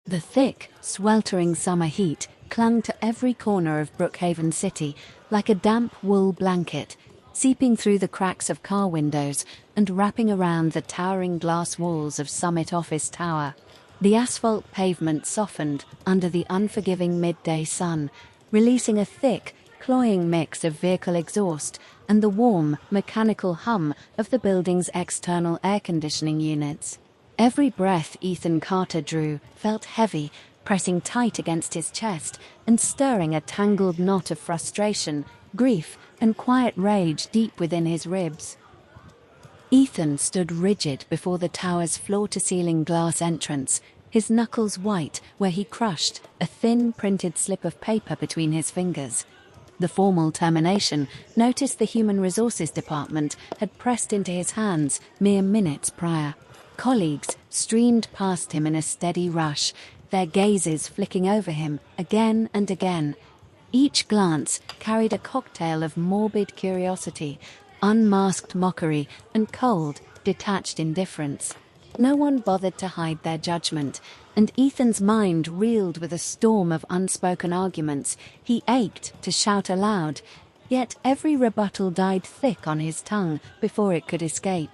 The thick, sweltering summer heat clung to every corner of Brookhaven City like a damp wool blanket, seeping through the cracks of car windows and wrapping around the towering glass walls of Summit Office Tower. The asphalt pavement softened under the unforgiving midday sun, releasing a thick, cloying mix of vehicle exhaust and the warm, mechanical hum of the building's external air conditioning units. Every breath Ethan Carter drew felt heavy, pressing tight against his chest and stirring a tangled knot of frustration, grief, and quiet rage deep within his ribs. Ethan stood rigid before the tower's floor-to-ceiling glass entrance, his knuckles white where he crushed a thin printed slip of paper between his fingers. The formal termination notice the Human Resources Department had pressed into his hands mere minutes prior. Colleagues streamed past him in a steady rush, their gazes flicking over him again and again. Each glance carried a cocktail of morbid curiosity, unmasked mockery, and cold, detached indifference. No one bothered to hide their judgment, and Ethan's mind reeled with a storm of unspoken arguments. He ached to shout aloud, yet every rebuttal died thick on his tongue before it could escape.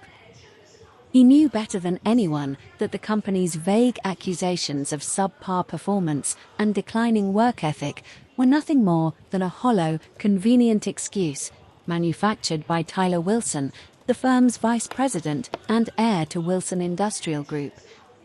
He knew better than anyone that the company's vague accusations of subpar performance and declining work ethic were nothing more than a hollow, convenient excuse, manufactured by Tyler Wilson, the firm's vice president and heir to Wilson Industrial Group,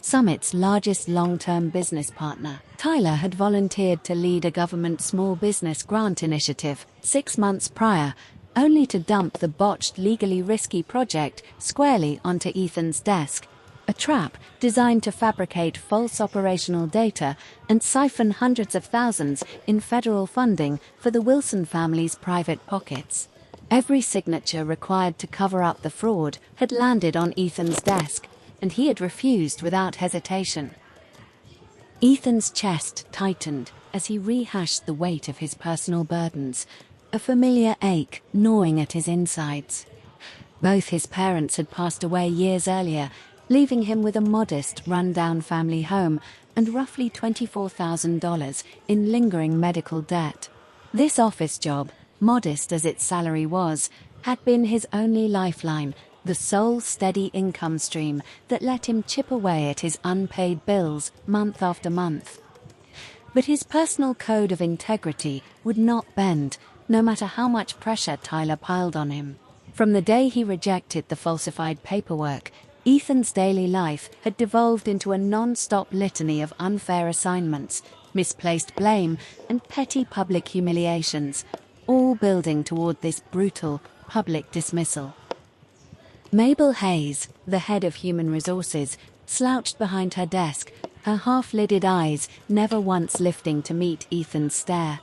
Summit's largest long-term business partner. Tyler had volunteered to lead a government small business grant initiative 6 months prior, only to dump the botched, legally risky project squarely onto Ethan's desk, a trap designed to fabricate false operational data and siphon hundreds of thousands in federal funding for the Wilson family's private pockets. Every signature required to cover up the fraud had landed on Ethan's desk, and he had refused without hesitation. Ethan's chest tightened as he rehashed the weight of his personal burdens, a familiar ache gnawing at his insides. Both his parents had passed away years earlier, leaving him with a modest, run-down family home and roughly $24,000 in lingering medical debt. This office job, modest as its salary was, had been his only lifeline, the sole steady income stream that let him chip away at his unpaid bills month after month. But his personal code of integrity would not bend, no matter how much pressure Tyler piled on him. From the day he rejected the falsified paperwork, Ethan's daily life had devolved into a non-stop litany of unfair assignments, misplaced blame, and petty public humiliations, all building toward this brutal, public dismissal. Mabel Hayes, the head of Human Resources, slouched behind her desk, her half-lidded eyes never once lifting to meet Ethan's stare.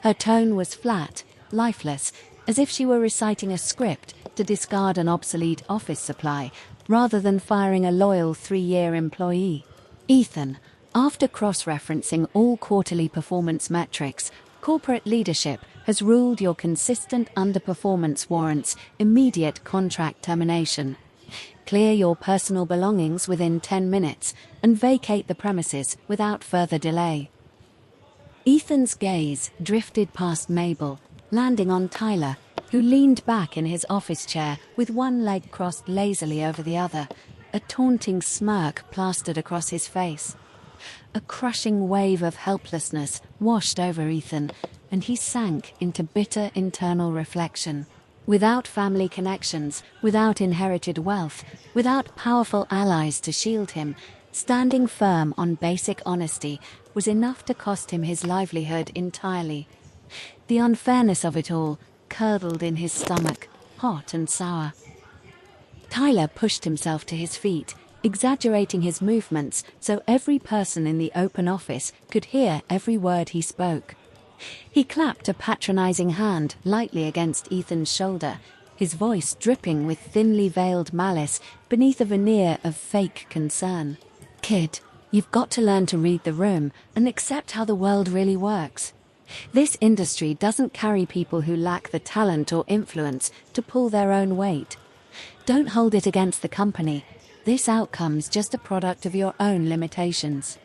Her tone was flat, lifeless, as if she were reciting a script to discard an obsolete office supply, rather than firing a loyal 3-year employee. Ethan, after cross-referencing all quarterly performance metrics, corporate leadership has ruled your consistent underperformance warrants immediate contract termination. Clear your personal belongings within 10 minutes and vacate the premises without further delay. Ethan's gaze drifted past Mabel, landing on Tyler, who leaned back in his office chair with one leg crossed lazily over the other, a taunting smirk plastered across his face. A crushing wave of helplessness washed over Ethan, and he sank into bitter internal reflection. Without family connections, without inherited wealth, without powerful allies to shield him, standing firm on basic honesty was enough to cost him his livelihood entirely. The unfairness of it all curdled in his stomach, hot and sour. Tyler pushed himself to his feet, exaggerating his movements so every person in the open office could hear every word he spoke. He clapped a patronizing hand lightly against Ethan's shoulder, his voice dripping with thinly veiled malice beneath a veneer of fake concern. "Kid, you've got to learn to read the room and accept how the world really works. This industry doesn't carry people who lack the talent or influence to pull their own weight. Don't hold it against the company. This outcome's just a product of your own limitations."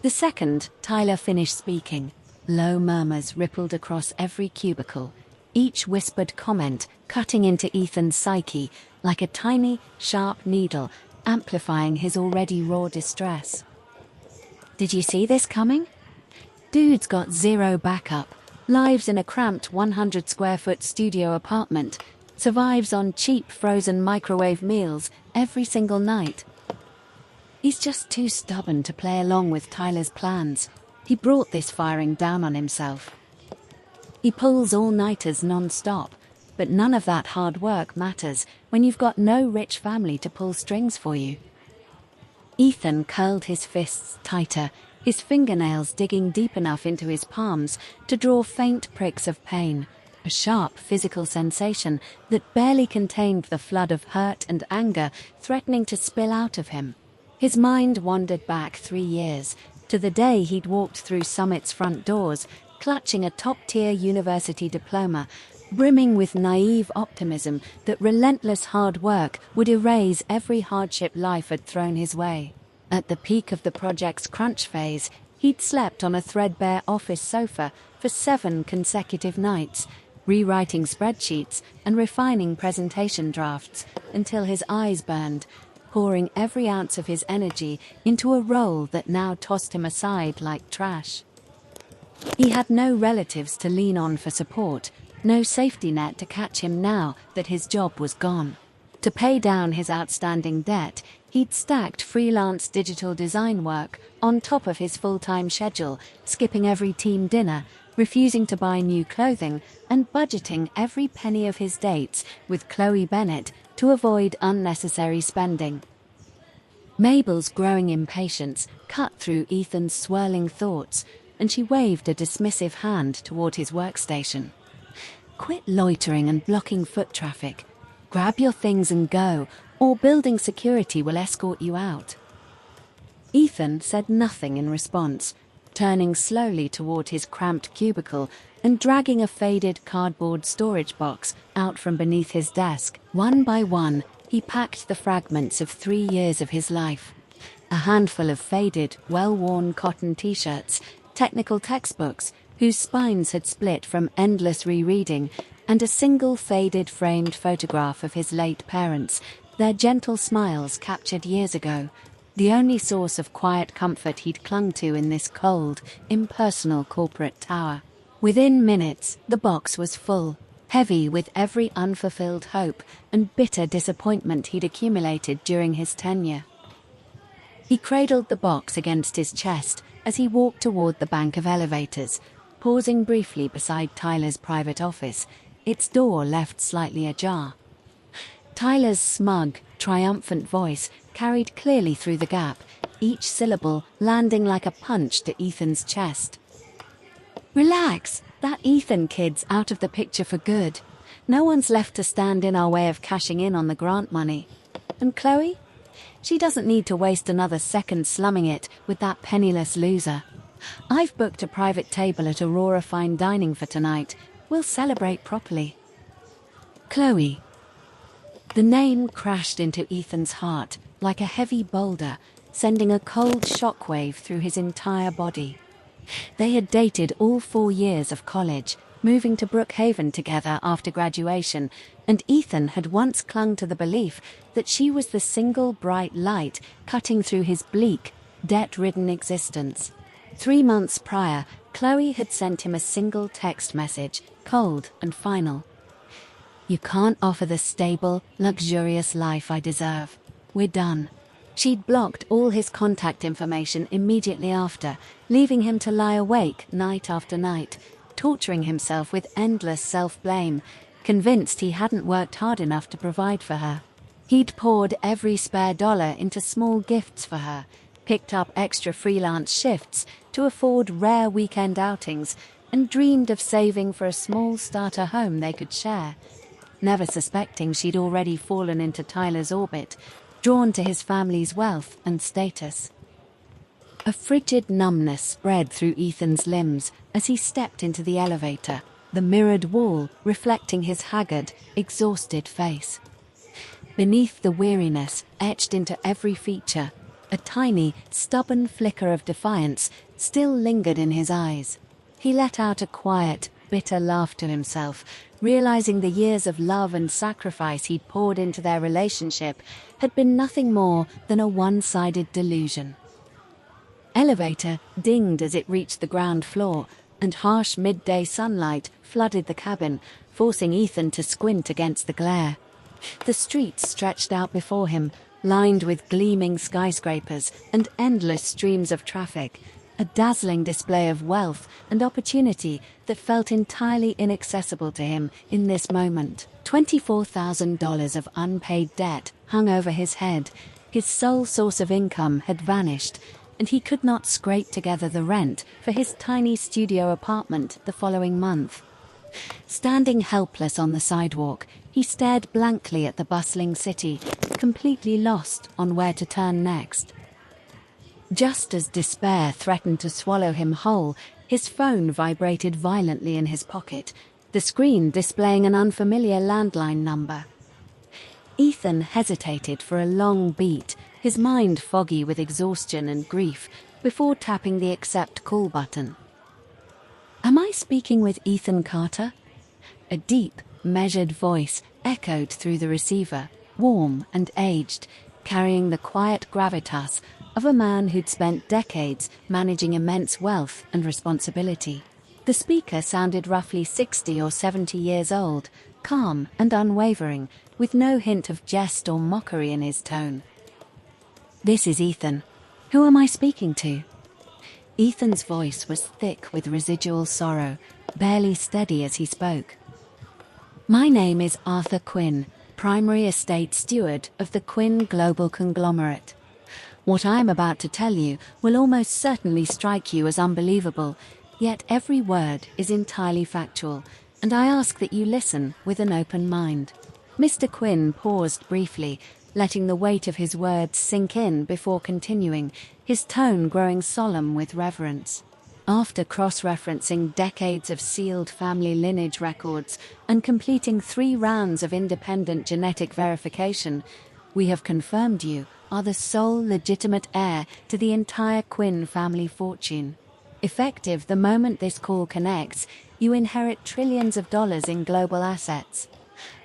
The second Tyler finished speaking, low murmurs rippled across every cubicle, each whispered comment cutting into Ethan's psyche like a tiny, sharp needle, amplifying his already raw distress. Did you see this coming? Dude's got zero backup, lives in a cramped 100-square-foot studio apartment, survives on cheap frozen microwave meals every single night. He's just too stubborn to play along with Tyler's plans. He brought this firing down on himself. He pulls all-nighters non-stop, but none of that hard work matters when you've got no rich family to pull strings for you. Ethan curled his fists tighter, his fingernails digging deep enough into his palms to draw faint pricks of pain, a sharp physical sensation that barely contained the flood of hurt and anger threatening to spill out of him. His mind wandered back 3 years, to the day he'd walked through Summit's front doors, clutching a top-tier university diploma, brimming with naive optimism that relentless hard work would erase every hardship life had thrown his way. At the peak of the project's crunch phase, he'd slept on a threadbare office sofa for 7 consecutive nights, rewriting spreadsheets and refining presentation drafts until his eyes burned, pouring every ounce of his energy into a role that now tossed him aside like trash. He had no relatives to lean on for support, no safety net to catch him now that his job was gone. To pay down his outstanding debt, he'd stacked freelance digital design work on top of his full-time schedule, skipping every team dinner, refusing to buy new clothing, and budgeting every penny of his dates with Chloe Bennett to avoid unnecessary spending. Mabel's growing impatience cut through Ethan's swirling thoughts, and she waved a dismissive hand toward his workstation. Quit loitering and blocking foot traffic. Grab your things and go, or building security will escort you out. Ethan said nothing in response, turning slowly toward his cramped cubicle and dragging a faded cardboard storage box out from beneath his desk. One by one, he packed the fragments of 3 years of his life. A handful of faded, well-worn cotton t-shirts, technical textbooks whose spines had split from endless rereading, and a single faded framed photograph of his late parents, their gentle smiles captured years ago, the only source of quiet comfort he'd clung to in this cold, impersonal corporate tower. Within minutes, the box was full, heavy with every unfulfilled hope and bitter disappointment he'd accumulated during his tenure. He cradled the box against his chest as he walked toward the bank of elevators, pausing briefly beside Tyler's private office, its door left slightly ajar. Tyler's smug, triumphant voice carried clearly through the gap, each syllable landing like a punch to Ethan's chest. Relax, that Ethan kid's out of the picture for good. No one's left to stand in our way of cashing in on the grant money. And Chloe? She doesn't need to waste another second slumming it with that penniless loser. I've booked a private table at Aurora Fine Dining for tonight. We'll celebrate properly. Chloe. The name crashed into Ethan's heart like a heavy boulder, sending a cold shockwave through his entire body. They had dated all 4 years of college, moving to Brookhaven together after graduation, and Ethan had once clung to the belief that she was the single bright light cutting through his bleak, debt-ridden existence. 3 months prior, Chloe had sent him a single text message, cold and final. You can't offer the stable, luxurious life I deserve. We're done. She'd blocked all his contact information immediately after, leaving him to lie awake night after night, torturing himself with endless self-blame, convinced he hadn't worked hard enough to provide for her. He'd poured every spare dollar into small gifts for her, picked up extra freelance shifts to afford rare weekend outings, and dreamed of saving for a small starter home they could share, never suspecting she'd already fallen into Tyler's orbit, drawn to his family's wealth and status. A frigid numbness spread through Ethan's limbs as he stepped into the elevator, the mirrored wall reflecting his haggard, exhausted face. Beneath the weariness etched into every feature, A tiny, stubborn flicker of defiance still lingered in his eyes. He let out a quiet, bitter laugh to himself, realizing the years of love and sacrifice he'd poured into their relationship had been nothing more than a one-sided delusion. Elevator dinged as it reached the ground floor, and harsh midday sunlight flooded the cabin, forcing Ethan to squint against the glare. The streets stretched out before him, lined with gleaming skyscrapers and endless streams of traffic, a dazzling display of wealth and opportunity that felt entirely inaccessible to him in this moment. $24,000 of unpaid debt hung over his head. His sole source of income had vanished, and he could not scrape together the rent for his tiny studio apartment the following month. Standing helpless on the sidewalk, he stared blankly at the bustling city, completely lost on where to turn next. Just as despair threatened to swallow him whole, his phone vibrated violently in his pocket, the screen displaying an unfamiliar landline number. Ethan hesitated for a long beat, his mind foggy with exhaustion and grief, before tapping the accept call button. "Am I speaking with Ethan Carter?" A deep, measured voice echoed through the receiver, warm and aged, carrying the quiet gravitas of a man who'd spent decades managing immense wealth and responsibility. The speaker sounded roughly 60 or 70 years old, calm and unwavering, with no hint of jest or mockery in his tone. "This is Ethan. Who am I speaking to?" Ethan's voice was thick with residual sorrow, barely steady as he spoke. "My name is Arthur Quinn, primary estate steward of the Quinn Global Conglomerate. What I am about to tell you will almost certainly strike you as unbelievable, yet every word is entirely factual, and I ask that you listen with an open mind." Mr. Quinn paused briefly, letting the weight of his words sink in before continuing, his tone growing solemn with reverence. After cross-referencing decades of sealed family lineage records and completing 3 rounds of independent genetic verification, we have confirmed you are the sole legitimate heir to the entire Quinn family fortune. Effective the moment this call connects, you inherit trillions of dollars in global assets.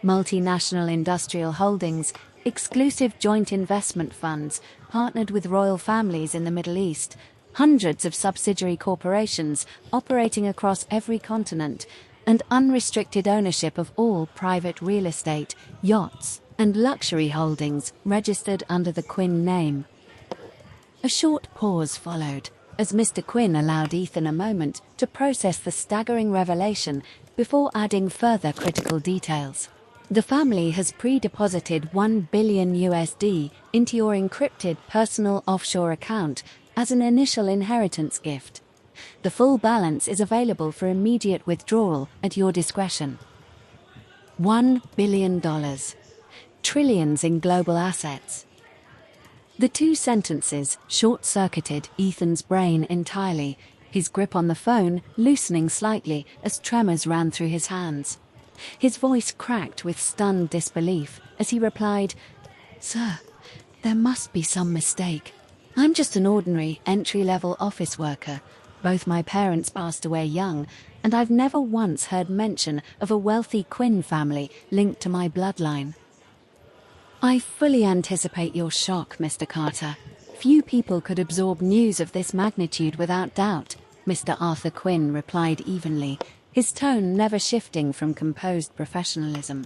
Multinational industrial holdings, exclusive joint investment funds partnered with royal families in the Middle East, hundreds of subsidiary corporations operating across every continent, and unrestricted ownership of all private real estate, yachts, and luxury holdings registered under the Quinn name. A short pause followed, as Mr. Quinn allowed Ethan a moment to process the staggering revelation before adding further critical details. "The family has pre-deposited $1 billion into your encrypted personal offshore account as an initial inheritance gift. The full balance is available for immediate withdrawal at your discretion." $1 billion. Trillions in global assets. The 2 sentences short-circuited Ethan's brain entirely, his grip on the phone loosening slightly as tremors ran through his hands. His voice cracked with stunned disbelief as he replied, "Sir, there must be some mistake. I'm just an ordinary entry-level office worker. Both my parents passed away young, and I've never once heard mention of a wealthy Quinn family linked to my bloodline." "I fully anticipate your shock, Mr. Carter. Few people could absorb news of this magnitude without doubt," Mr. Arthur Quinn replied evenly, his tone never shifting from composed professionalism.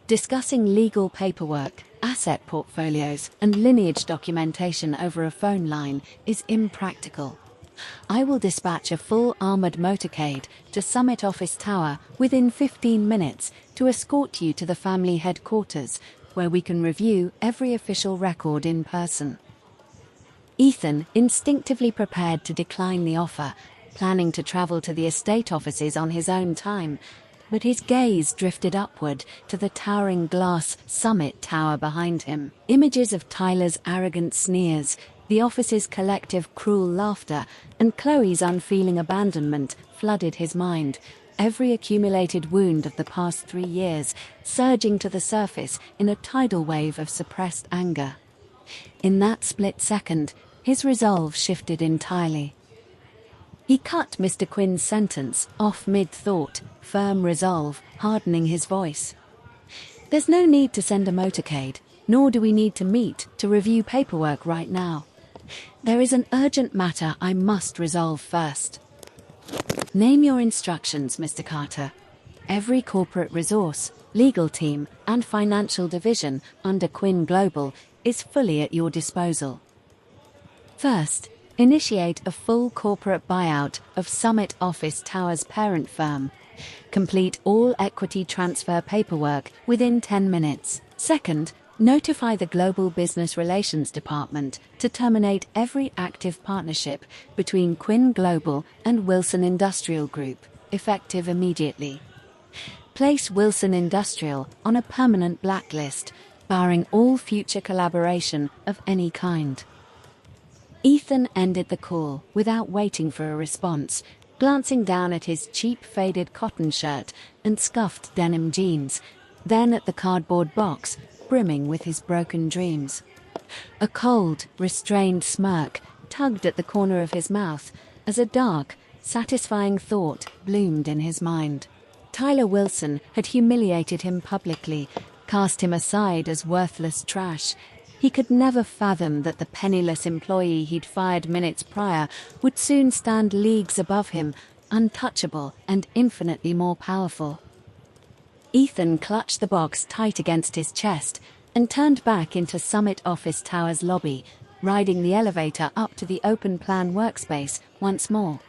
"Discussing legal paperwork, asset portfolios, and lineage documentation over a phone line is impractical. I will dispatch a full armored motorcade to Summit Office Tower within 15 minutes to escort you to the family headquarters, where we can review every official record in person." Ethan instinctively prepared to decline the offer, planning to travel to the estate offices on his own time, but his gaze drifted upward to the towering glass Summit Tower behind him. Images of Tyler's arrogant sneers, the office's collective cruel laughter, and Chloe's unfeeling abandonment flooded his mind, every accumulated wound of the past 3 years surging to the surface in a tidal wave of suppressed anger. In that split second, his resolve shifted entirely. He cut Mr. Quinn's sentence off mid-thought, firm resolve hardening his voice. "There's no need to send a motorcade, nor do we need to meet to review paperwork right now. There is an urgent matter I must resolve first." "Name your instructions, Mr. Carter. Every corporate resource, legal team, and financial division under Quinn Global is fully at your disposal. First, initiate a full corporate buyout of Summit Office Tower's parent firm. Complete all equity transfer paperwork within 10 minutes. Second, notify the Global Business Relations Department to terminate every active partnership between Quinn Global and Wilson Industrial Group, effective immediately. Place Wilson Industrial on a permanent blacklist, barring all future collaboration of any kind." Ethan ended the call without waiting for a response, glancing down at his cheap faded cotton shirt and scuffed denim jeans, then at the cardboard box brimming with his broken dreams. A cold, restrained smirk tugged at the corner of his mouth as a dark, satisfying thought bloomed in his mind. Tyler Wilson had humiliated him publicly, cast him aside as worthless trash. He could never fathom that the penniless employee he'd fired minutes prior would soon stand leagues above him, untouchable and infinitely more powerful. Ethan clutched the box tight against his chest and turned back into Summit Office Tower's lobby, riding the elevator up to the open-plan workspace once more.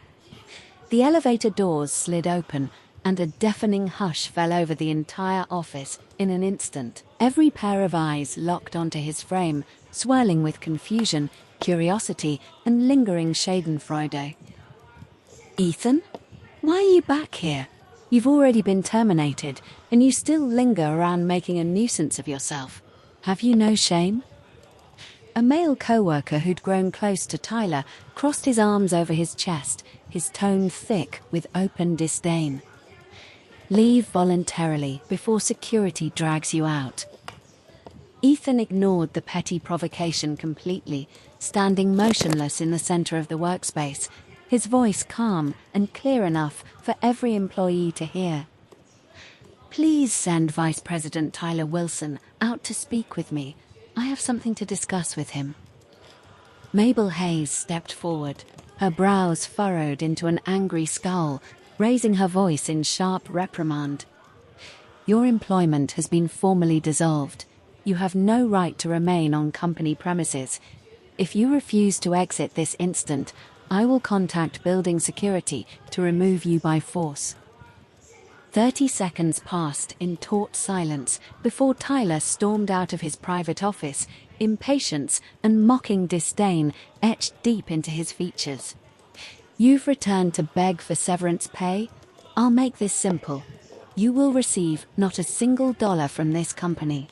The elevator doors slid open, and a deafening hush fell over the entire office in an instant. Every pair of eyes locked onto his frame, swirling with confusion, curiosity, and lingering schadenfreude. "Ethan? Why are you back here? You've already been terminated, and you still linger around making a nuisance of yourself. Have you no shame?" A male co-worker who'd grown close to Tyler crossed his arms over his chest, his tone thick with open disdain. "Leave voluntarily before security drags you out." Ethan ignored the petty provocation completely, standing motionless in the center of the workspace, his voice calm and clear enough for every employee to hear. "Please send Vice President Tyler Wilson out to speak with me. I have something to discuss with him." Mabel Hayes stepped forward, her brows furrowed into an angry scowl, raising her voice in sharp reprimand. "Your employment has been formally dissolved. You have no right to remain on company premises. If you refuse to exit this instant, I will contact building security to remove you by force." 30 seconds passed in taut silence before Tyler stormed out of his private office, impatience and mocking disdain etched deep into his features. "You've returned to beg for severance pay? I'll make this simple. You will receive not a single dollar from this company."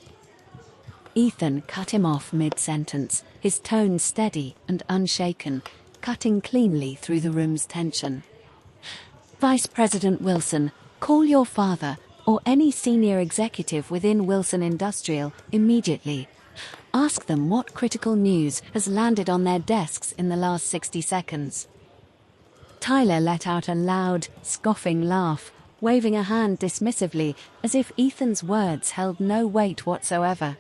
Ethan cut him off mid-sentence, his tone steady and unshaken, cutting cleanly through the room's tension. "Vice President Wilson, call your father or any senior executive within Wilson Industrial immediately. Ask them what critical news has landed on their desks in the last 60 seconds. Tyler let out a loud, scoffing laugh, waving a hand dismissively as if Ethan's words held no weight whatsoever.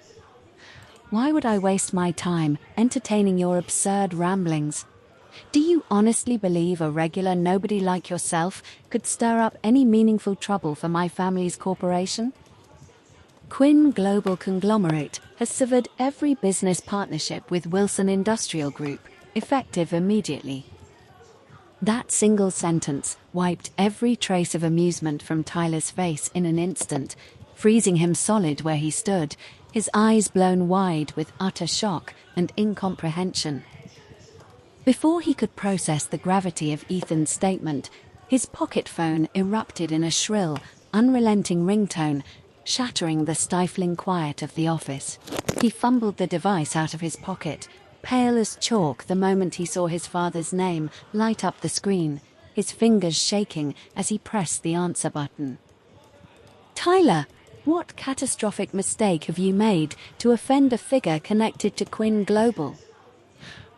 "Why would I waste my time entertaining your absurd ramblings? Do you honestly believe a regular nobody like yourself could stir up any meaningful trouble for my family's corporation? Quinn Global Conglomerate has severed every business partnership with Wilson Industrial Group, effective immediately." That single sentence wiped every trace of amusement from Tyler's face in an instant, freezing him solid where he stood, his eyes blown wide with utter shock and incomprehension. Before he could process the gravity of Ethan's statement, his pocket phone erupted in a shrill, unrelenting ringtone, shattering the stifling quiet of the office. He fumbled the device out of his pocket, pale as chalk the moment he saw his father's name light up the screen, his fingers shaking as he pressed the answer button. "Tyler, What catastrophic mistake have you made to offend a figure connected to Quinn Global?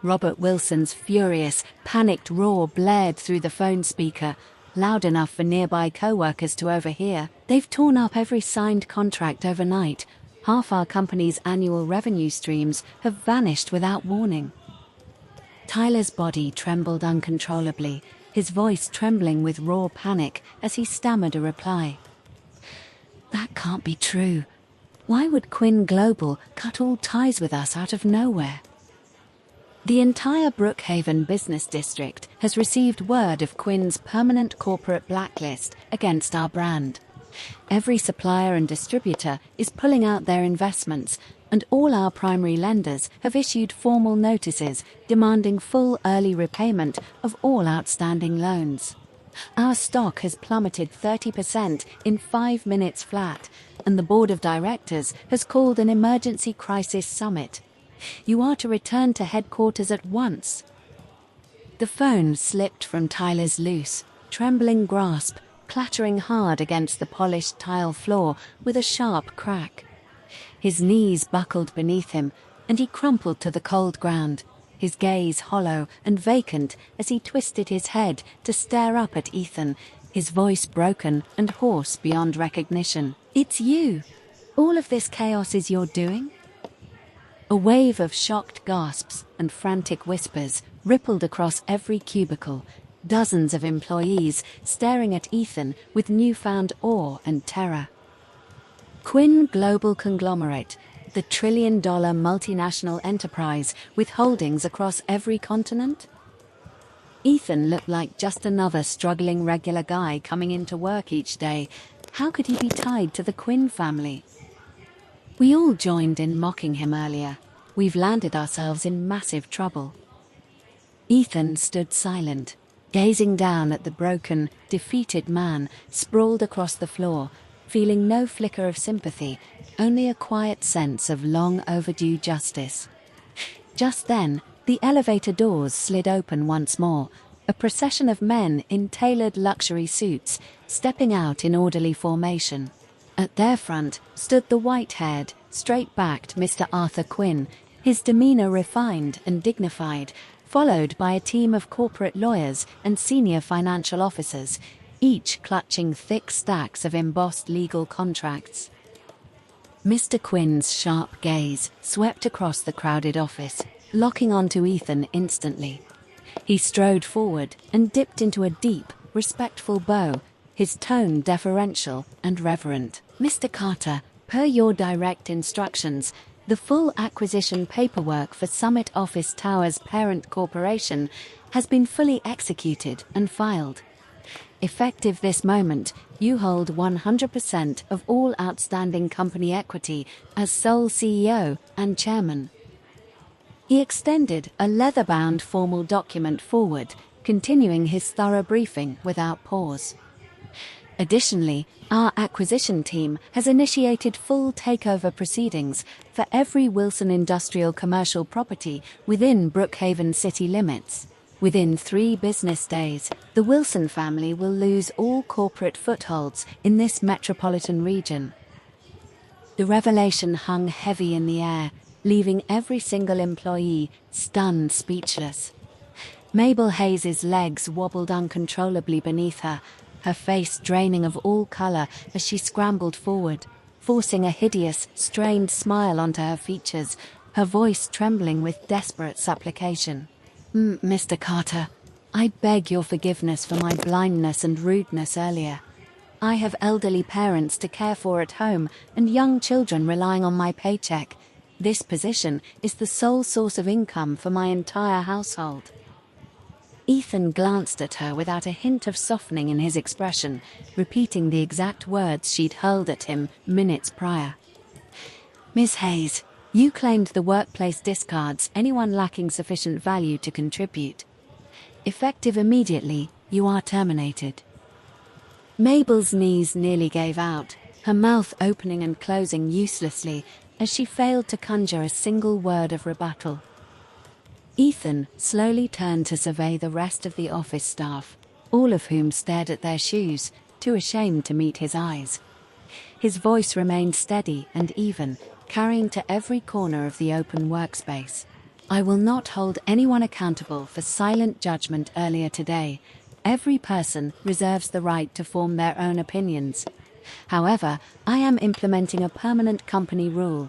Robert Wilson's furious, panicked roar blared through the phone speaker, loud enough for nearby co-workers to overhear. They've torn up every signed contract overnight. Half our company's annual revenue streams have vanished without warning. Tyler's body trembled uncontrollably, his voice trembling with raw panic as he stammered a reply. That can't be true. Why would Quinn Global cut all ties with us out of nowhere? The entire Brookhaven business district has received word of Quinn's permanent corporate blacklist against our brand. Every supplier and distributor is pulling out their investments, and all our primary lenders have issued formal notices demanding full early repayment of all outstanding loans. Our stock has plummeted 30% in 5 minutes flat, and the board of directors has called an emergency crisis summit. You are to return to headquarters at once. The phone slipped from Tyler's loose, trembling grasp, clattering hard against the polished tile floor with a sharp crack. His knees buckled beneath him, and he crumpled to the cold ground, his gaze hollow and vacant as he twisted his head to stare up at Ethan, his voice broken and hoarse beyond recognition. It's you! All of this chaos is your doing? A wave of shocked gasps and frantic whispers rippled across every cubicle, dozens of employees staring at Ethan with newfound awe and terror. Quinn Global Conglomerate, the trillion-dollar multinational enterprise with holdings across every continent? Ethan looked like just another struggling regular guy coming into work each day. How could he be tied to the Quinn family? We all joined in mocking him earlier. We've landed ourselves in massive trouble. Ethan stood silent, gazing down at the broken, defeated man sprawled across the floor, feeling no flicker of sympathy, only a quiet sense of long overdue justice. Just then, the elevator doors slid open once more, a procession of men in tailored luxury suits stepping out in orderly formation. At their front stood the white-haired, straight-backed Mr. Arthur Quinn, his demeanor refined and dignified, followed by a team of corporate lawyers and senior financial officers, each clutching thick stacks of embossed legal contracts. Mr. Quinn's sharp gaze swept across the crowded office, locking onto Ethan instantly. He strode forward and dipped into a deep, respectful bow, his tone deferential and reverent. Mr. Carter, per your direct instructions, the full acquisition paperwork for Summit Office Towers Parent Corporation has been fully executed and filed. Effective this moment, you hold 100% of all outstanding company equity as sole CEO and chairman. He extended a leather-bound formal document forward, continuing his thorough briefing without pause. Additionally, our acquisition team has initiated full takeover proceedings for every Wilson Industrial commercial property within Brookhaven city limits. Within 3 business days, the Wilson family will lose all corporate footholds in this metropolitan region. The revelation hung heavy in the air, leaving every single employee stunned speechless. Mabel Hayes's legs wobbled uncontrollably beneath her, her face draining of all color as she scrambled forward, forcing a hideous, strained smile onto her features, her voice trembling with desperate supplication. Mr. Carter, I beg your forgiveness for my blindness and rudeness earlier. I have elderly parents to care for at home and young children relying on my paycheck. This position is the sole source of income for my entire household. Ethan glanced at her without a hint of softening in his expression, repeating the exact words she'd hurled at him minutes prior. Miss Hayes, you claimed the workplace discards anyone lacking sufficient value to contribute. Effective immediately, you are terminated. Mabel's knees nearly gave out, her mouth opening and closing uselessly as she failed to conjure a single word of rebuttal. Ethan slowly turned to survey the rest of the office staff, all of whom stared at their shoes, too ashamed to meet his eyes. His voice remained steady and even, carrying to every corner of the open workspace. "I will not hold anyone accountable for silent judgment earlier today. Every person reserves the right to form their own opinions. However, I am implementing a permanent company rule.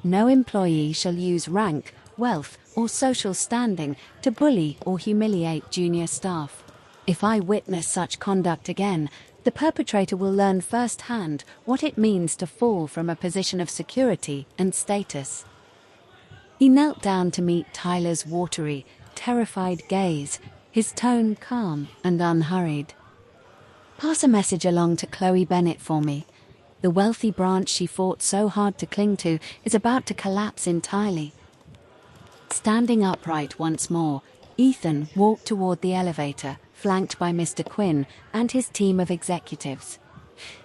No employee shall use rank, wealth, or social standing to bully or humiliate junior staff. If I witness such conduct again, the perpetrator will learn firsthand what it means to fall from a position of security and status." He knelt down to meet Tyler's watery, terrified gaze, his tone calm and unhurried. "Pass a message along to Chloe Bennett for me. The wealthy branch she fought so hard to cling to is about to collapse entirely." Standing upright once more, Ethan walked toward the elevator, flanked by Mr. Quinn and his team of executives.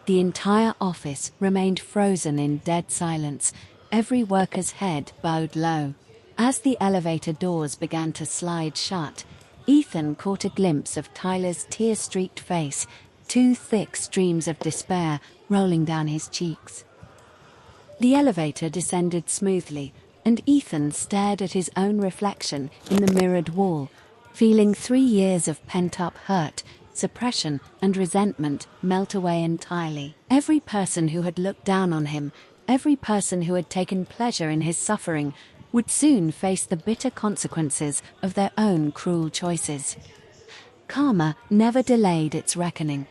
The entire office remained frozen in dead silence, every worker's head bowed low. As the elevator doors began to slide shut, Ethan caught a glimpse of Tyler's tear-streaked face, two thick streams of despair rolling down his cheeks. The elevator descended smoothly, and Ethan stared at his own reflection in the mirrored wall, feeling 3 years of pent-up hurt, suppression, and resentment melt away entirely. Every person who had looked down on him, every person who had taken pleasure in his suffering, would soon face the bitter consequences of their own cruel choices. Karma never delayed its reckoning.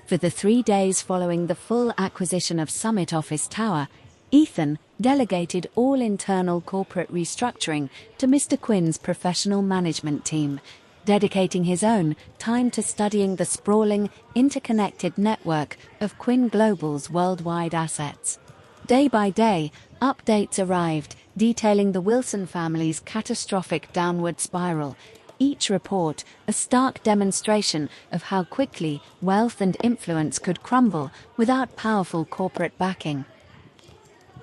For the 3 days following the full acquisition of Summit Office Tower, Ethan delegated all internal corporate restructuring to Mr. Quinn's professional management team, dedicating his own time to studying the sprawling, interconnected network of Quinn Global's worldwide assets. Day by day, updates arrived detailing the Wilson family's catastrophic downward spiral, each report a stark demonstration of how quickly wealth and influence could crumble without powerful corporate backing.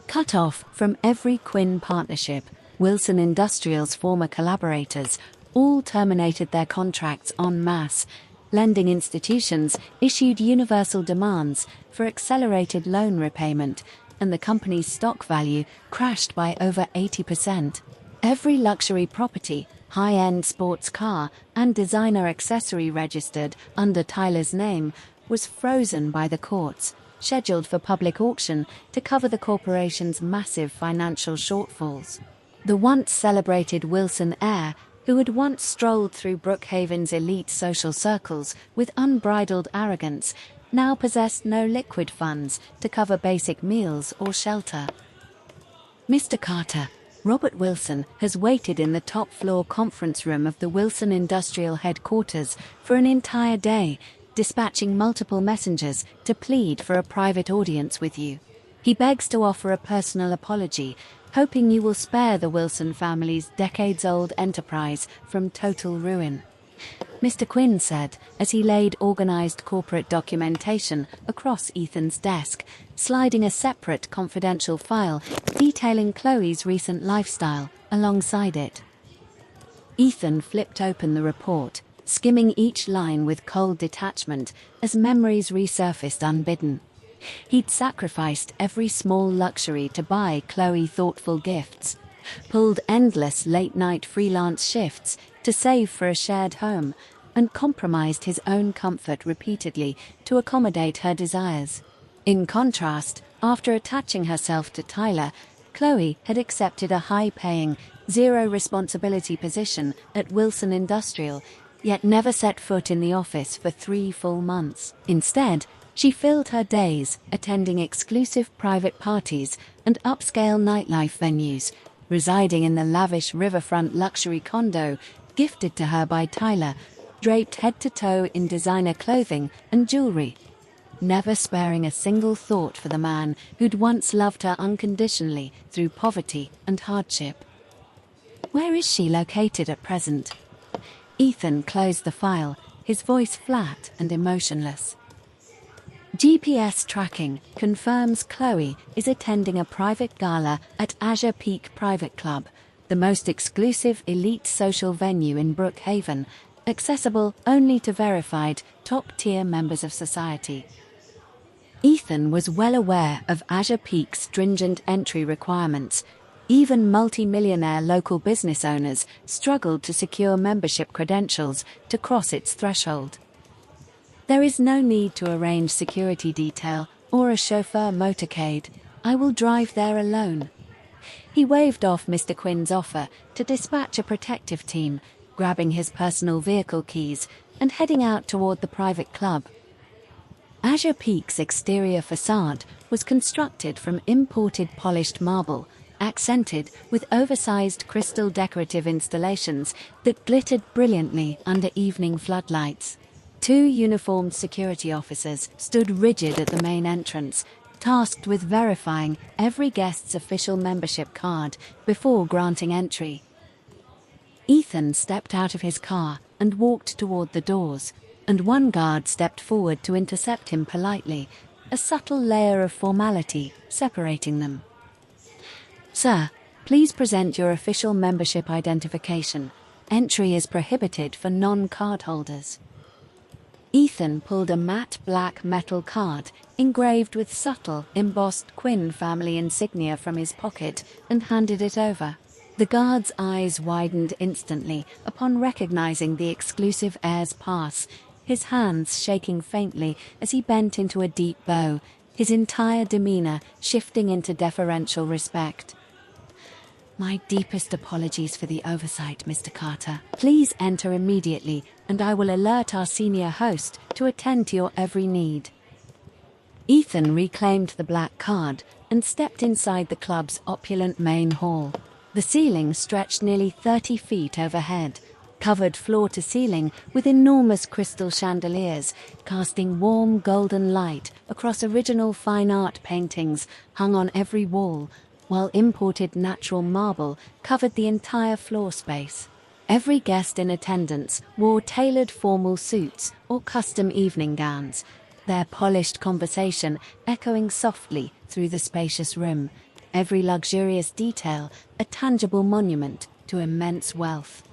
Cut off from every Quinn partnership, Wilson Industrial's former collaborators all terminated their contracts en masse. Lending institutions issued universal demands for accelerated loan repayment, and the company's stock value crashed by over 80%. Every luxury property, high-end sports car, and designer accessory registered under Tyler's name was frozen by the courts, scheduled for public auction to cover the corporation's massive financial shortfalls. The once celebrated Wilson Heir, who had once strolled through Brookhaven's elite social circles with unbridled arrogance, now possessed no liquid funds to cover basic meals or shelter. "Mr. Carter, Robert Wilson has waited in the top-floor conference room of the Wilson Industrial headquarters for an entire day, dispatching multiple messengers to plead for a private audience with you. He begs to offer a personal apology, hoping you will spare the Wilson family's decades-old enterprise from total ruin," Mr. Quinn said as he laid organized corporate documentation across Ethan's desk, sliding a separate confidential file detailing Chloe's recent lifestyle alongside it. Ethan flipped open the report, skimming each line with cold detachment as memories resurfaced unbidden. He'd sacrificed every small luxury to buy Chloe thoughtful gifts, pulled endless late-night freelance shifts to save for a shared home, and compromised his own comfort repeatedly to accommodate her desires. In contrast, after attaching herself to Tyler, Chloe had accepted a high-paying, zero-responsibility position at Wilson Industrial, yet never set foot in the office for 3 full months. Instead, she filled her days attending exclusive private parties and upscale nightlife venues, residing in the lavish riverfront luxury condo gifted to her by Tyler, draped head to toe in designer clothing and jewelry, never sparing a single thought for the man who'd once loved her unconditionally through poverty and hardship. "Where is she located at present?" Ethan closed the file, his voice flat and emotionless. "GPS tracking confirms Chloe is attending a private gala at Azure Peak Private Club, the most exclusive elite social venue in Brookhaven, accessible only to verified, top-tier members of society." Ethan was well aware of Azure Peak's stringent entry requirements. Even multi-millionaire local business owners struggled to secure membership credentials to cross its threshold. There is no need to arrange security detail or a chauffeur motorcade. I will drive there alone. He waved off Mr. Quinn's offer to dispatch a protective team, grabbing his personal vehicle keys and heading out toward the private club. Azure Peak's exterior facade was constructed from imported polished marble, accented with oversized crystal decorative installations that glittered brilliantly under evening floodlights. 2 uniformed security officers stood rigid at the main entrance, tasked with verifying every guest's official membership card before granting entry. Ethan stepped out of his car and walked toward the doors, and one guard stepped forward to intercept him politely, a subtle layer of formality separating them. "Sir, please present your official membership identification. Entry is prohibited for non-card holders." Ethan pulled a matte black metal card, engraved with subtle, embossed Quinn family insignia from his pocket, and handed it over. The guard's eyes widened instantly upon recognizing the exclusive Heir's pass, his hands shaking faintly as he bent into a deep bow, his entire demeanor shifting into deferential respect. "My deepest apologies for the oversight, Mr. Carter. Please enter immediately, and I will alert our senior host to attend to your every need." Ethan reclaimed the black card and stepped inside the club's opulent main hall. The ceiling stretched nearly 30 feet overhead, covered floor to ceiling with enormous crystal chandeliers, casting warm golden light across original fine art paintings hung on every wall, while imported natural marble covered the entire floor space. Every guest in attendance wore tailored formal suits or custom evening gowns, their polished conversation echoing softly through the spacious room, every luxurious detail a tangible monument to immense wealth.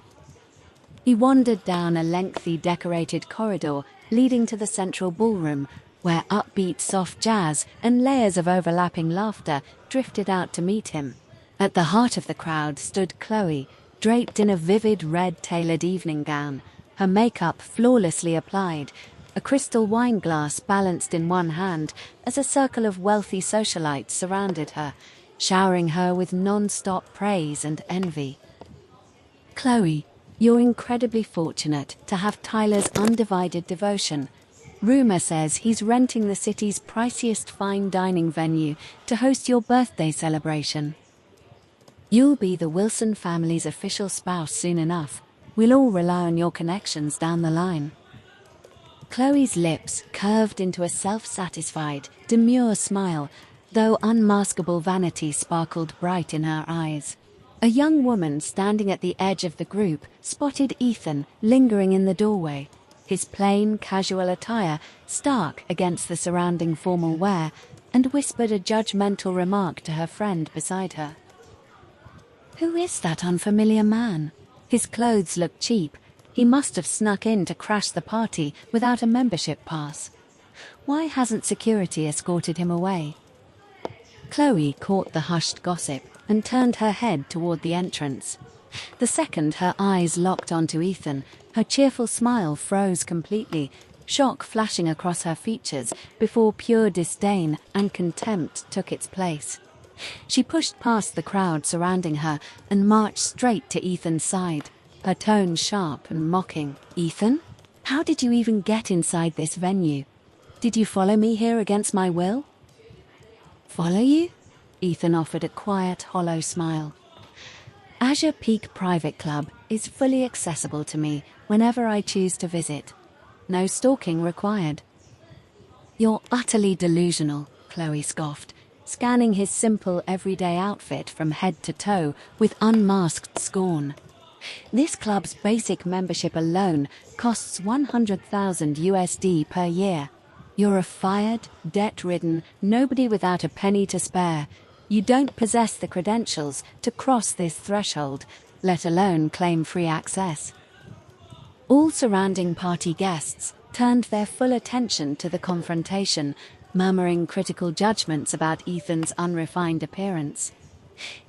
He wandered down a lengthy decorated corridor leading to the central ballroom, where upbeat soft jazz and layers of overlapping laughter drifted out to meet him. At the heart of the crowd stood Chloe, draped in a vivid red tailored evening gown, her makeup flawlessly applied, a crystal wine glass balanced in one hand as a circle of wealthy socialites surrounded her, showering her with non-stop praise and envy. "Chloe, you're incredibly fortunate to have Tyler's undivided devotion. Rumor says he's renting the city's priciest fine dining venue to host your birthday celebration. You'll be the Wilson family's official spouse soon enough. We'll all rely on your connections down the line." Chloe's lips curved into a self-satisfied, demure smile, though unmaskable vanity sparkled bright in her eyes. A young woman standing at the edge of the group spotted Ethan lingering in the doorway, his plain, casual attire stark against the surrounding formal wear, and whispered a judgmental remark to her friend beside her. "Who is that unfamiliar man? His clothes look cheap. He must have snuck in to crash the party without a membership pass. Why hasn't security escorted him away?" Chloe caught the hushed gossip and turned her head toward the entrance. The second her eyes locked onto Ethan, her cheerful smile froze completely, shock flashing across her features before pure disdain and contempt took its place. She pushed past the crowd surrounding her and marched straight to Ethan's side, her tone sharp and mocking. "Ethan, how did you even get inside this venue? Did you follow me here against my will?" "Follow you?" Ethan offered a quiet, hollow smile. "Azure Peak Private Club is fully accessible to me whenever I choose to visit. No stalking required." "You're utterly delusional," Chloe scoffed, scanning his simple everyday outfit from head to toe with unmasked scorn. "This club's basic membership alone costs $100,000 per year. You're a fired, debt-ridden nobody without a penny to spare. You don't possess the credentials to cross this threshold, let alone claim free access." All surrounding party guests turned their full attention to the confrontation, murmuring critical judgments about Ethan's unrefined appearance.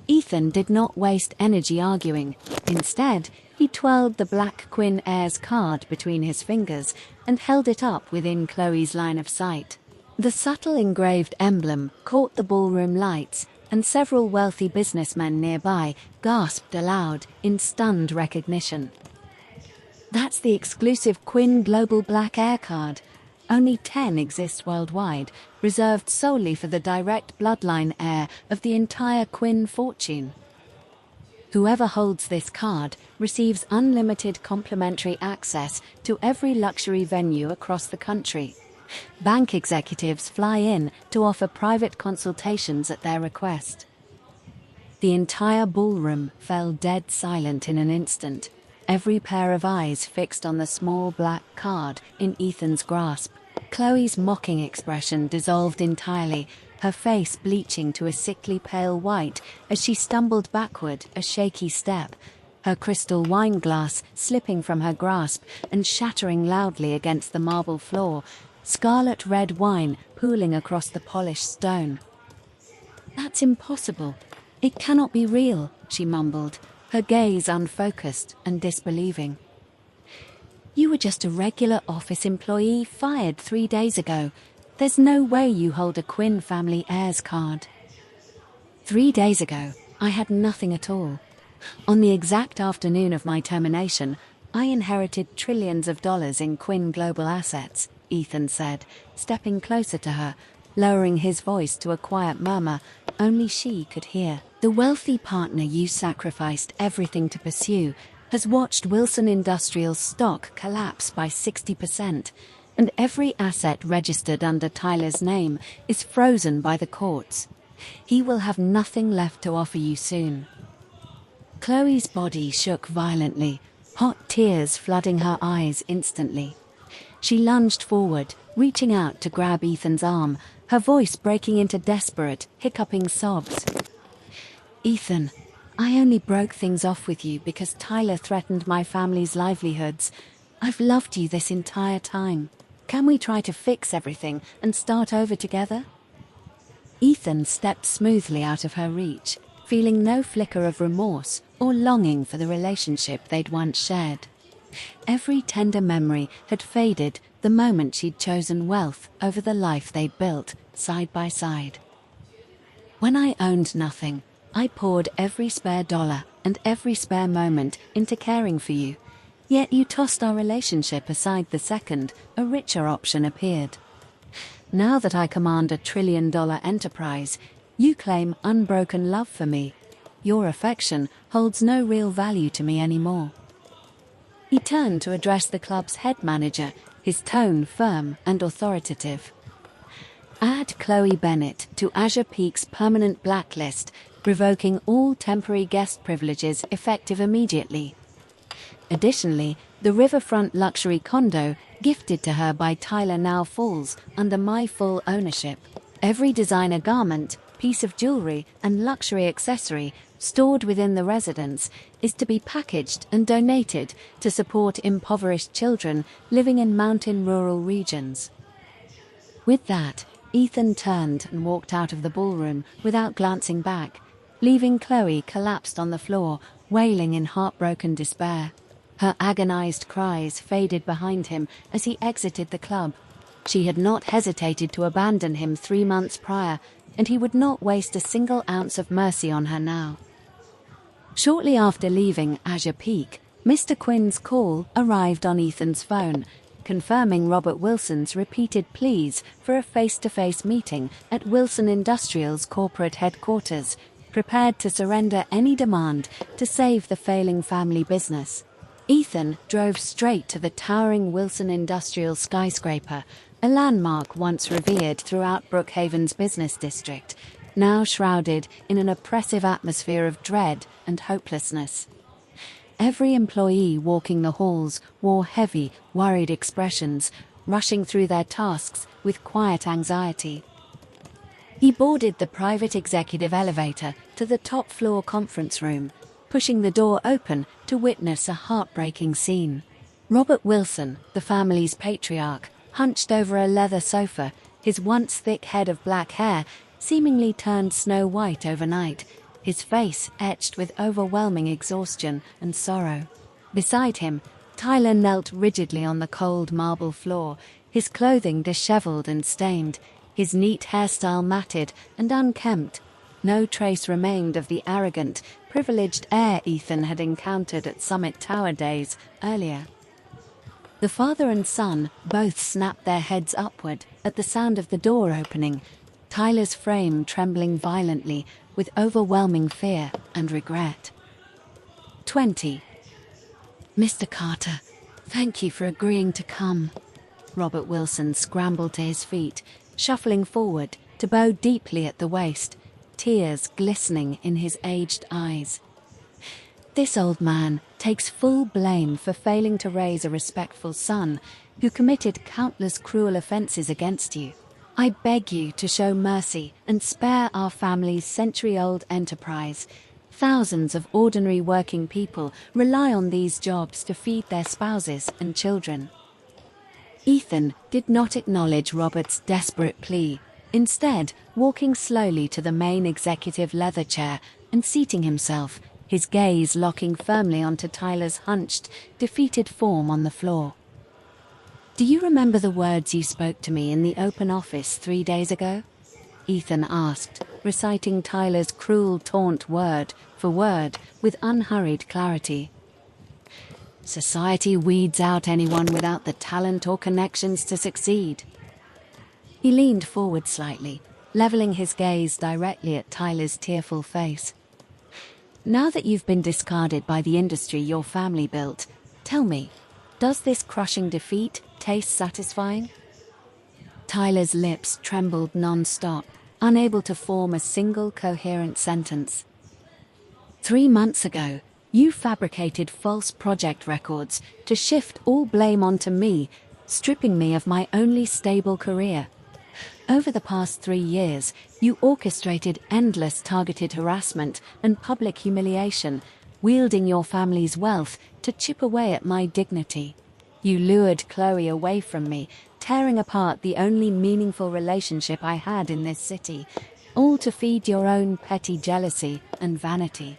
Ethan did not waste energy arguing. Instead, he twirled the black Queen Heir's card between his fingers and held it up within Chloe's line of sight. The subtle engraved emblem caught the ballroom lights, and several wealthy businessmen nearby gasped aloud in stunned recognition. That's the exclusive Quinn Global Black Heir card. Only 10 exist worldwide, reserved solely for the direct bloodline heir of the entire Quinn fortune. Whoever holds this card receives unlimited complimentary access to every luxury venue across the country. Bank executives fly in to offer private consultations at their request. The entire ballroom fell dead silent in an instant, every pair of eyes fixed on the small black card in Ethan's grasp. Chloe's mocking expression dissolved entirely, her face bleaching to a sickly pale white as she stumbled backward a shaky step, her crystal wine glass slipping from her grasp and shattering loudly against the marble floor, scarlet red wine pooling across the polished stone. "That's impossible. It cannot be real," she mumbled, her gaze unfocused and disbelieving. "You were just a regular office employee fired 3 days ago. There's no way you hold a Quinn family heirs card." 3 days ago, I had nothing at all. On the exact afternoon of my termination, I inherited trillions of dollars in Quinn global assets, Ethan said, stepping closer to her, lowering his voice to a quiet murmur only she could hear. "The wealthy partner you sacrificed everything to pursue has watched Wilson Industrial's stock collapse by 60%, and every asset registered under Tyler's name is frozen by the courts. He will have nothing left to offer you soon." Chloe's body shook violently, hot tears flooding her eyes instantly. She lunged forward, reaching out to grab Ethan's arm, her voice breaking into desperate, hiccuping sobs. "Ethan, I only broke things off with you because Tyler threatened my family's livelihoods. I've loved you this entire time. Can we try to fix everything and start over together?" Ethan stepped smoothly out of her reach, feeling no flicker of remorse or longing for the relationship they'd once shared. Every tender memory had faded the moment she'd chosen wealth over the life they'd built side by side. "When I owned nothing, I poured every spare dollar and every spare moment into caring for you. Yet you tossed our relationship aside the second a richer option appeared. Now that I command a trillion-dollar enterprise, you claim unbroken love for me. Your affection holds no real value to me anymore." He turned to address the club's head manager, his tone firm and authoritative. "Add Chloe Bennett to Azure Peak's permanent blacklist, revoking all temporary guest privileges effective immediately. Additionally, the riverfront luxury condo gifted to her by Tyler now falls under my full ownership. Every designer garment, piece of jewelry, and luxury accessory stored within the residence is to be packaged and donated to support impoverished children living in mountain rural regions." With that, Ethan turned and walked out of the ballroom without glancing back, leaving Chloe collapsed on the floor, wailing in heartbroken despair. Her agonized cries faded behind him as he exited the club. She had not hesitated to abandon him 3 months prior, and he would not waste a single ounce of mercy on her now. Shortly after leaving Azure Peak, Mr. Quinn's call arrived on Ethan's phone, confirming Robert Wilson's repeated pleas for a face-to-face meeting at Wilson Industrial's corporate headquarters, prepared to surrender any demand to save the failing family business. Ethan drove straight to the towering Wilson Industrial skyscraper, a landmark once revered throughout Brookhaven's business district, now shrouded in an oppressive atmosphere of dread and hopelessness. Every employee walking the halls wore heavy, worried expressions, rushing through their tasks with quiet anxiety. He boarded the private executive elevator to the top-floor conference room, pushing the door open to witness a heartbreaking scene. Robert Wilson, the family's patriarch, hunched over a leather sofa, His once thick head of black hair seemingly turned snow white overnight, his face etched with overwhelming exhaustion and sorrow. Beside him, Tyler knelt rigidly on the cold marble floor, his clothing disheveled and stained, his neat hairstyle matted and unkempt. No trace remained of the arrogant, privileged heir Ethan had encountered at Summit Tower days earlier. The father and son both snapped their heads upward at the sound of the door opening, Tyler's frame trembling violently with overwhelming fear and regret. 20. Mr. Carter, thank you for agreeing to come. Robert Wilson scrambled to his feet, shuffling forward to bow deeply at the waist, tears glistening in his aged eyes. This old man takes full blame for failing to raise a respectful son who committed countless cruel offenses against you. I beg you to show mercy and spare our family's century-old enterprise. Thousands of ordinary working people rely on these jobs to feed their spouses and children. Ethan did not acknowledge Robert's desperate plea, instead walking slowly to the main executive leather chair and seating himself, his gaze locking firmly onto Tyler's hunched, defeated form on the floor. Do you remember the words you spoke to me in the open office 3 days ago? Ethan asked, reciting Tyler's cruel taunt word for word with unhurried clarity. Society weeds out anyone without the talent or connections to succeed. He leaned forward slightly, leveling his gaze directly at Tyler's tearful face. Now that you've been discarded by the industry your family built, tell me, does this crushing defeat taste satisfying? Tyler's lips trembled non-stop, unable to form a single coherent sentence. 3 months ago, you fabricated false project records to shift all blame onto me, stripping me of my only stable career. Over the past 3 years, you orchestrated endless targeted harassment and public humiliation, wielding your family's wealth to chip away at my dignity. You lured Chloe away from me, tearing apart the only meaningful relationship I had in this city, all to feed your own petty jealousy and vanity.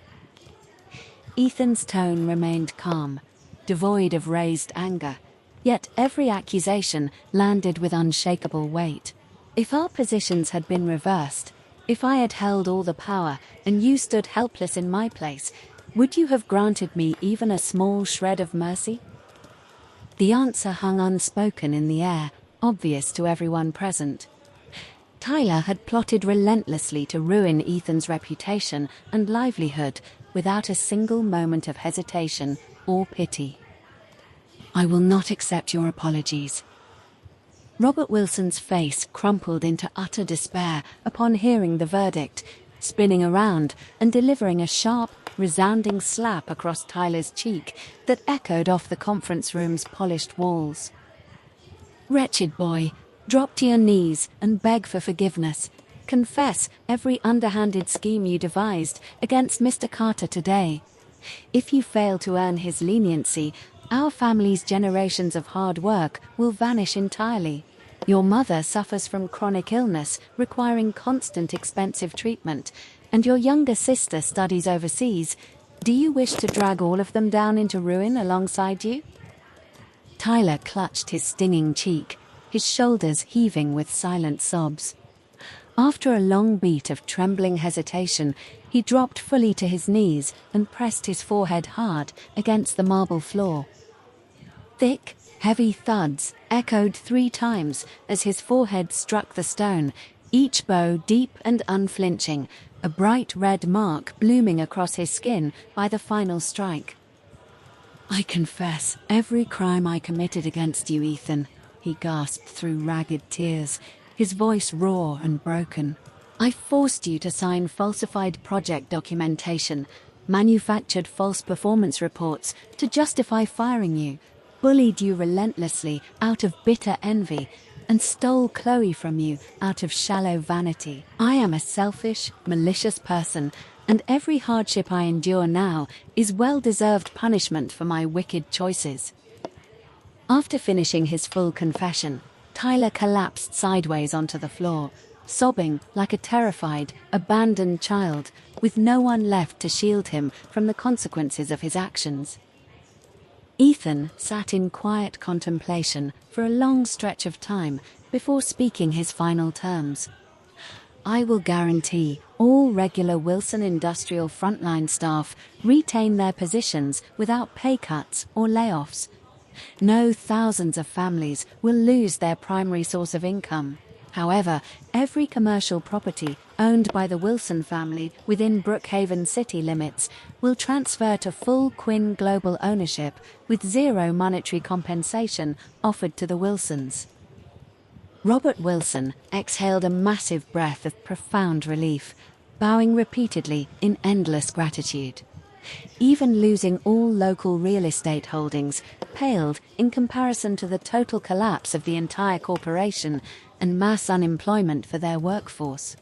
Ethan's tone remained calm, devoid of raised anger, yet every accusation landed with unshakable weight. If our positions had been reversed, if I had held all the power and you stood helpless in my place, would you have granted me even a small shred of mercy? The answer hung unspoken in the air, obvious to everyone present. Tyler had plotted relentlessly to ruin Ethan's reputation and livelihood without a single moment of hesitation or pity. I will not accept your apologies. Robert Wilson's face crumpled into utter despair upon hearing the verdict, spinning around and delivering a sharp, resounding slap across Tyler's cheek that echoed off the conference room's polished walls. Wretched boy, drop to your knees and beg for forgiveness. Confess every underhanded scheme you devised against Mr. Carter today. If you fail to earn his leniency, our family's generations of hard work will vanish entirely. Your mother suffers from chronic illness requiring constant expensive treatment, and your younger sister studies overseas. Do you wish to drag all of them down into ruin alongside you? Tyler clutched his stinging cheek, his shoulders heaving with silent sobs. After a long beat of trembling hesitation, he dropped fully to his knees and pressed his forehead hard against the marble floor. Thick, heavy thuds echoed 3 times as his forehead struck the stone, each bow deep and unflinching, a bright red mark blooming across his skin by the final strike. I confess every crime I committed against you, Ethan, he gasped through ragged tears, his voice raw and broken. I forced you to sign falsified project documentation, manufactured false performance reports to justify firing you, bullied you relentlessly out of bitter envy, and stole Chloe from you out of shallow vanity. I am a selfish, malicious person, and every hardship I endure now is well-deserved punishment for my wicked choices. After finishing his full confession, Tyler collapsed sideways onto the floor, sobbing like a terrified, abandoned child, with no one left to shield him from the consequences of his actions. Ethan sat in quiet contemplation for a long stretch of time before speaking his final terms. "I will guarantee all regular Wilson Industrial frontline staff retain their positions without pay cuts or layoffs. No, thousands of families will lose their primary source of income. However, every commercial property owned by the Wilson family within Brookhaven city limits will transfer to full Quinn Global ownership with zero monetary compensation offered to the Wilsons." Robert Wilson exhaled a massive breath of profound relief, bowing repeatedly in endless gratitude. Even losing all local real estate holdings paled in comparison to the total collapse of the entire corporation and mass unemployment for their workforce.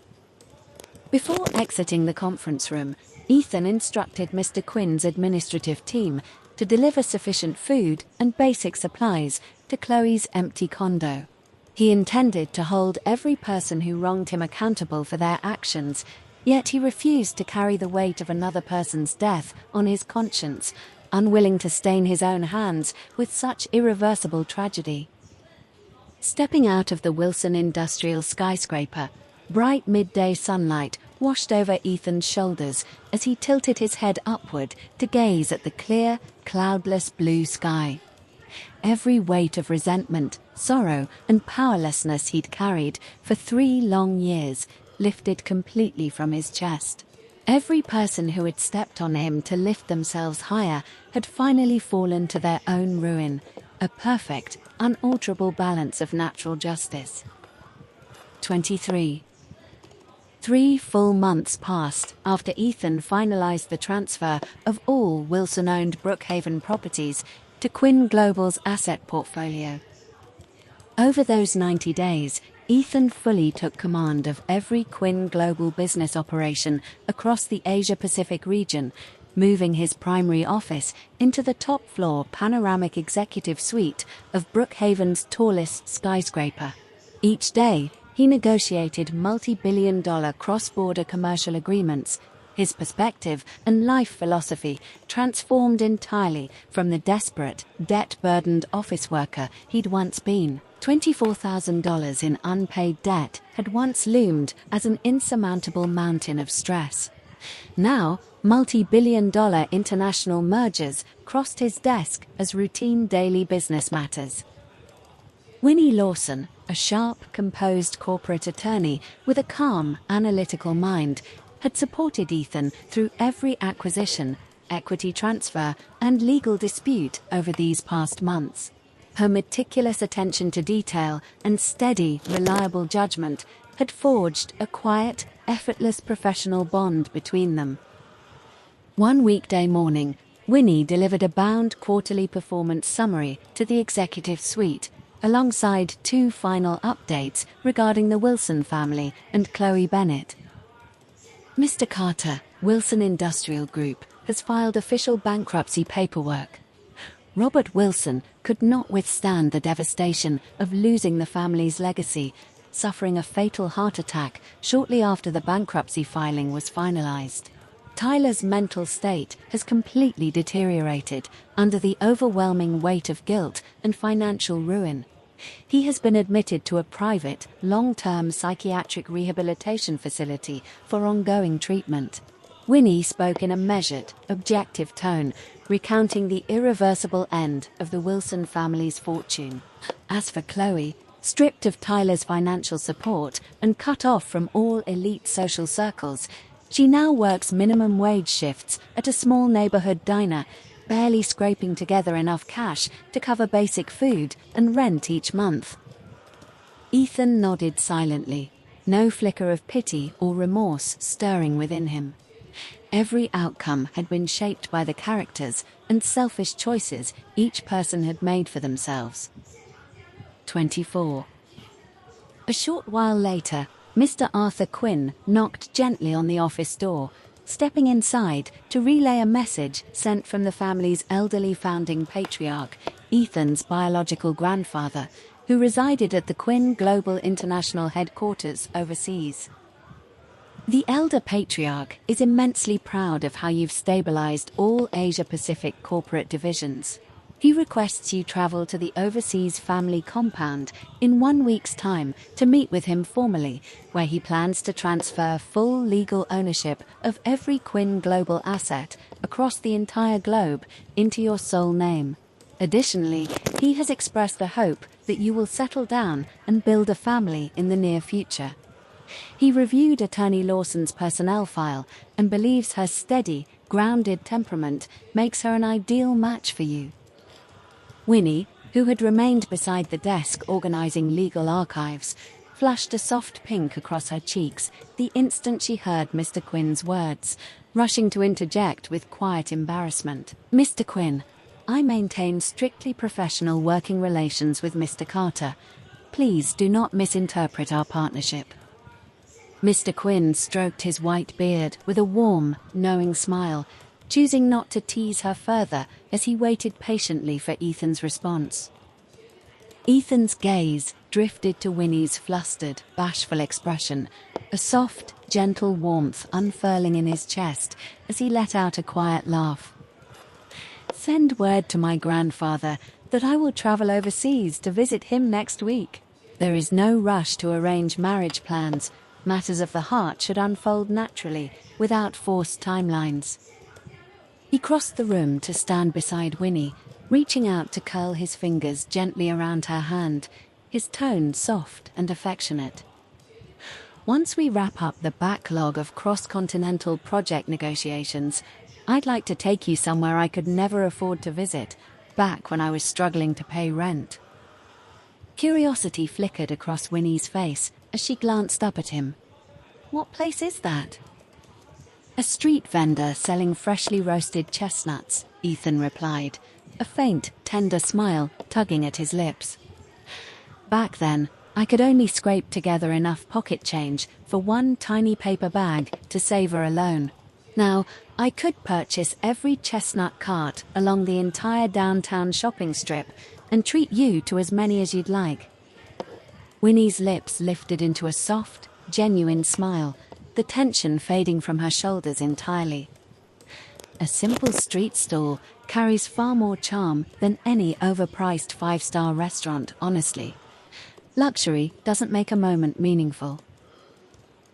Before exiting the conference room, Ethan instructed Mr. Quinn's administrative team to deliver sufficient food and basic supplies to Chloe's empty condo. He intended to hold every person who wronged him accountable for their actions, yet he refused to carry the weight of another person's death on his conscience, unwilling to stain his own hands with such irreversible tragedy. Stepping out of the Wilson Industrial skyscraper, bright midday sunlight washed over Ethan's shoulders as he tilted his head upward to gaze at the clear, cloudless blue sky. Every weight of resentment, sorrow, and powerlessness he'd carried for 3 long years lifted completely from his chest. Every person who had stepped on him to lift themselves higher had finally fallen to their own ruin, a perfect, unalterable balance of natural justice. 23. 3 full months passed after Ethan finalized the transfer of all Wilson-owned Brookhaven properties to Quinn Global's asset portfolio. Over those 90 days, Ethan fully took command of every Quinn Global business operation across the Asia-Pacific region, moving his primary office into the top-floor panoramic executive suite of Brookhaven's tallest skyscraper. Each day, he negotiated multi-billion-dollar cross-border commercial agreements. His perspective and life philosophy transformed entirely from the desperate, debt-burdened office worker he'd once been. $24,000 in unpaid debt had once loomed as an insurmountable mountain of stress. Now, multi-billion-dollar international mergers crossed his desk as routine daily business matters. Winnie Lawson, a sharp, composed corporate attorney with a calm, analytical mind, had supported Ethan through every acquisition, equity transfer, and legal dispute over these past months. Her meticulous attention to detail and steady, reliable judgment had forged a quiet, effortless professional bond between them. One weekday morning, Winnie delivered a bound quarterly performance summary to the executive suite, alongside 2 final updates regarding the Wilson family and Chloe Bennett. "Mr. Carter, Wilson Industrial Group, has filed official bankruptcy paperwork. Robert Wilson could not withstand the devastation of losing the family's legacy, suffering a fatal heart attack shortly after the bankruptcy filing was finalized. Tyler's mental state has completely deteriorated under the overwhelming weight of guilt and financial ruin. He has been admitted to a private, long-term psychiatric rehabilitation facility for ongoing treatment." Winnie spoke in a measured, objective tone, recounting the irreversible end of the Wilson family's fortune. As for Chloe, stripped of Tyler's financial support and cut off from all elite social circles, she now works minimum wage shifts at a small neighborhood diner, barely scraping together enough cash to cover basic food and rent each month. Ethan nodded silently, no flicker of pity or remorse stirring within him. Every outcome had been shaped by the characters and selfish choices each person had made for themselves. 24. A short while later, Mr. Arthur Quinn knocked gently on the office door, stepping inside to relay a message sent from the family's elderly founding patriarch, Ethan's biological grandfather, who resided at the Quinn Global International headquarters overseas. The elder patriarch is immensely proud of how you've stabilized all Asia-Pacific corporate divisions. He requests you travel to the overseas family compound in 1 week's time to meet with him formally, where he plans to transfer full legal ownership of every Quinn Global asset across the entire globe into your sole name. Additionally, he has expressed the hope that you will settle down and build a family in the near future. He reviewed Attorney Lawson's personnel file and believes her steady, grounded temperament makes her an ideal match for you. Winnie, who had remained beside the desk organizing legal archives, flushed a soft pink across her cheeks the instant she heard Mr. Quinn's words, rushing to interject with quiet embarrassment. "Mr. Quinn, I maintain strictly professional working relations with Mr. Carter. Please do not misinterpret our partnership." Mr. Quinn stroked his white beard with a warm, knowing smile, choosing not to tease her further as he waited patiently for Ethan's response. Ethan's gaze drifted to Winnie's flustered, bashful expression, a soft, gentle warmth unfurling in his chest as he let out a quiet laugh. "Send word to my grandfather that I will travel overseas to visit him next week. There is no rush to arrange marriage plans. Matters of the heart should unfold naturally, without forced timelines." He crossed the room to stand beside Winnie, reaching out to curl his fingers gently around her hand, his tone soft and affectionate. "Once we wrap up the backlog of cross-continental project negotiations, I'd like to take you somewhere I could never afford to visit, back when I was struggling to pay rent." Curiosity flickered across Winnie's face as she glanced up at him. "What place is that?" "A street vendor selling freshly roasted chestnuts," Ethan replied, a faint, tender smile tugging at his lips. "Back then, I could only scrape together enough pocket change for one tiny paper bag to savor alone. Now, I could purchase every chestnut cart along the entire downtown shopping strip and treat you to as many as you'd like." Winnie's lips lifted into a soft, genuine smile, the tension fading from her shoulders entirely. A simple street stall carries far more charm than any overpriced five-star restaurant, honestly. Luxury doesn't make a moment meaningful.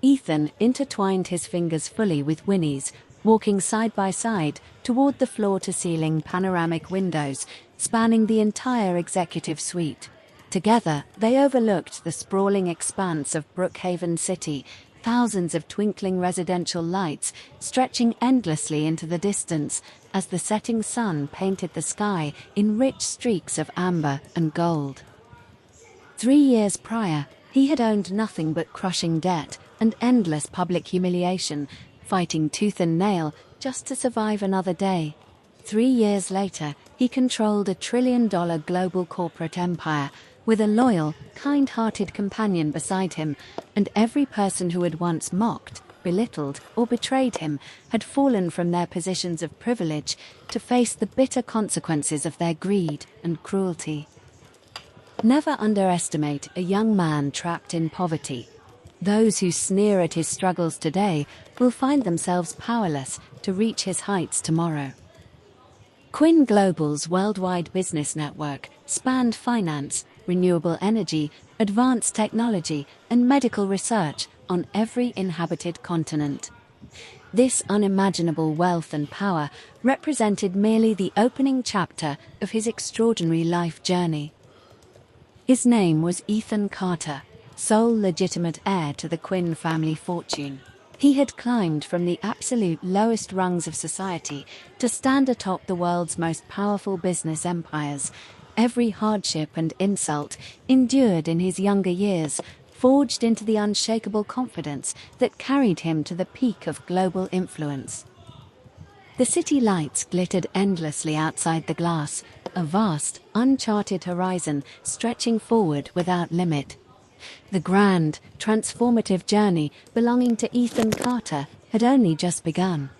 Ethan intertwined his fingers fully with Winnie's, walking side by side toward the floor-to-ceiling panoramic windows spanning the entire executive suite. Together, they overlooked the sprawling expanse of Brookhaven City, thousands of twinkling residential lights stretching endlessly into the distance as the setting sun painted the sky in rich streaks of amber and gold. 3 years prior, he had owned nothing but crushing debt and endless public humiliation, fighting tooth and nail just to survive another day. 3 years later, he controlled $1 trillion global corporate empire, with a loyal, kind-hearted companion beside him, and every person who had once mocked, belittled, or betrayed him had fallen from their positions of privilege to face the bitter consequences of their greed and cruelty. Never underestimate a young man trapped in poverty. Those who sneer at his struggles today will find themselves powerless to reach his heights tomorrow. Quinn Global's worldwide business network spanned finance, renewable energy, advanced technology, and medical research on every inhabited continent. This unimaginable wealth and power represented merely the opening chapter of his extraordinary life journey. His name was Ethan Carter, sole legitimate heir to the Quinn family fortune. He had climbed from the absolute lowest rungs of society to stand atop the world's most powerful business empires. Every hardship and insult endured in his younger years forged into the unshakable confidence that carried him to the peak of global influence. The city lights glittered endlessly outside the glass, a vast, uncharted horizon stretching forward without limit. The grand, transformative journey belonging to Ethan Carter had only just begun.